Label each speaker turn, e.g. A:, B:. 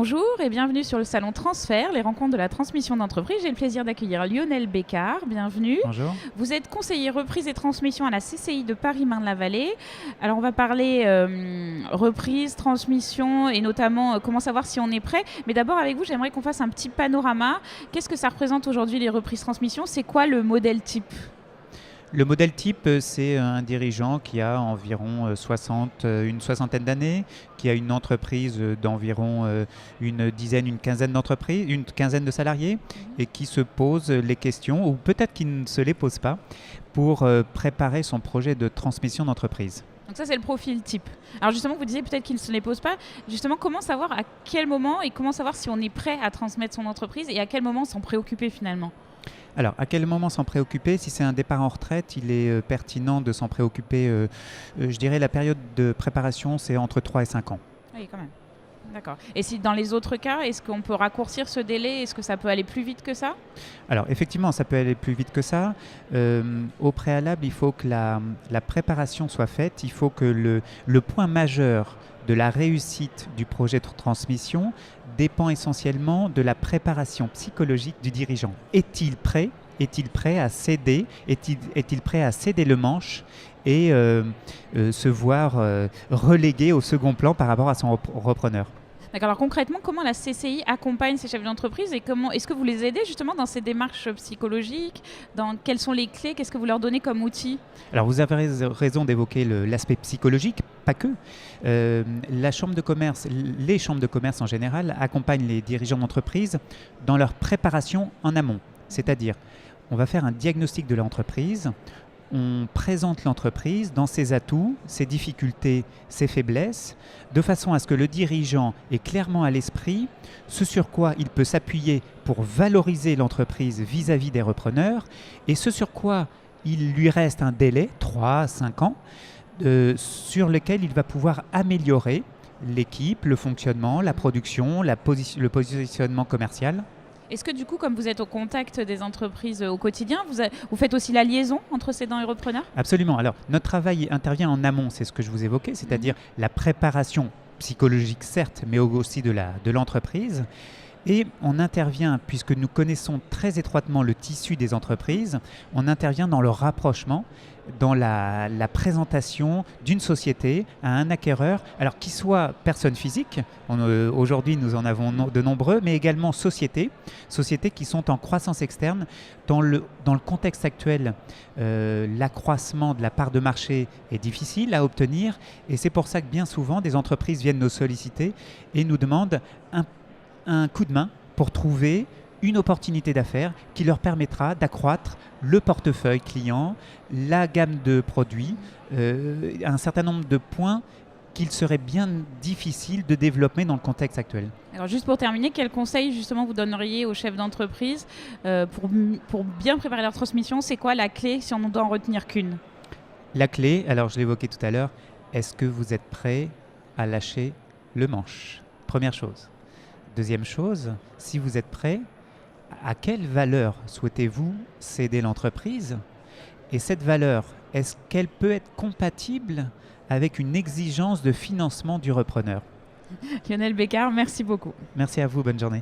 A: Bonjour et bienvenue sur le salon Transfert, les rencontres de la transmission d'entreprise. J'ai le plaisir d'accueillir Lionel Bécard. Bienvenue.
B: Bonjour.
A: Vous êtes conseiller reprise et transmission à la CCI de Paris-Marne-la-Vallée. Alors on va parler reprise, transmission et notamment comment savoir si on est prêt. Mais d'abord avec vous, j'aimerais qu'on fasse un petit panorama. Qu'est-ce que ça représente aujourd'hui les reprises-transmissions? C'est quoi le modèle type?
B: Le modèle type, c'est un dirigeant qui a environ une soixantaine d'années, qui a une entreprise d'environ une quinzaine d'entreprises, une quinzaine de salariés, et qui se pose les questions, ou peut-être qu'il ne se les pose pas, pour préparer son projet de transmission d'entreprise.
A: Donc ça, c'est le profil type. Alors justement, vous disiez peut-être qu'il ne se les pose pas. Justement, comment savoir à quel moment et comment savoir si on est prêt à transmettre son entreprise et à quel moment s'en préoccuper finalement?
B: Alors, à quel moment s'en préoccuper? Si c'est un départ en retraite, il est pertinent de s'en préoccuper, je dirais la période de préparation, c'est entre 3 et 5 ans.
A: Oui, quand même. D'accord. Et si dans les autres cas, est-ce qu'on peut raccourcir ce délai? Est-ce que ça peut aller plus vite que ça?
B: Alors, effectivement, ça peut aller plus vite que ça. Au préalable, il faut que la préparation soit faite. Il faut que le point majeur de la réussite du projet de transmission dépend essentiellement de la préparation psychologique du dirigeant. Est-il prêt? Est-il prêt à céder? Est-il prêt à céder le manche et se voir relégué au second plan par rapport à son repreneur?
A: D'accord. Alors concrètement, comment la CCI accompagne ces chefs d'entreprise et comment est-ce que vous les aidez justement dans ces démarches psychologiques? Quelles sont les clés? Qu'est-ce que vous leur donnez comme outil?
B: Alors vous avez raison d'évoquer l'aspect psychologique, pas que. Les chambres de commerce en général accompagnent les dirigeants d'entreprise dans leur préparation en amont. C'est-à-dire, on va faire un diagnostic de l'entreprise. On présente l'entreprise dans ses atouts, ses difficultés, ses faiblesses, de façon à ce que le dirigeant ait clairement à l'esprit ce sur quoi il peut s'appuyer pour valoriser l'entreprise vis-à-vis des repreneurs et ce sur quoi il lui reste un délai, 3 à 5 ans, sur lequel il va pouvoir améliorer l'équipe, le fonctionnement, la production, le positionnement commercial.
A: Est-ce que du coup, comme vous êtes au contact des entreprises au quotidien, vous faites aussi la liaison entre cédants et repreneurs?
B: Absolument. Alors, notre travail intervient en amont, c'est ce que je vous évoquais, c'est-à-dire la préparation psychologique, certes, mais aussi de l'entreprise. Et on intervient, puisque nous connaissons très étroitement le tissu des entreprises, on intervient dans le rapprochement, dans la présentation d'une société à un acquéreur, alors qu'il soit personne physique, aujourd'hui nous en avons de nombreux, mais également sociétés qui sont en croissance externe. Dans le contexte actuel, l'accroissement de la part de marché est difficile à obtenir et c'est pour ça que bien souvent des entreprises viennent nous solliciter et nous demandent un coup de main pour trouver une opportunité d'affaires qui leur permettra d'accroître le portefeuille client, la gamme de produits, un certain nombre de points qu'il serait bien difficile de développer dans le contexte actuel.
A: Alors juste pour terminer, quels conseils justement vous donneriez aux chefs d'entreprise pour bien préparer leur transmission? C'est quoi la clé si on ne doit en retenir qu'une?
B: La clé, alors je l'évoquais tout à l'heure, est-ce que vous êtes prêt à lâcher le manche? Première chose. Deuxième chose, si vous êtes prêt, à quelle valeur souhaitez-vous céder l'entreprise? Et cette valeur, est-ce qu'elle peut être compatible avec une exigence de financement du repreneur?
A: Lionel Bécard, merci beaucoup.
B: Merci à vous, bonne journée.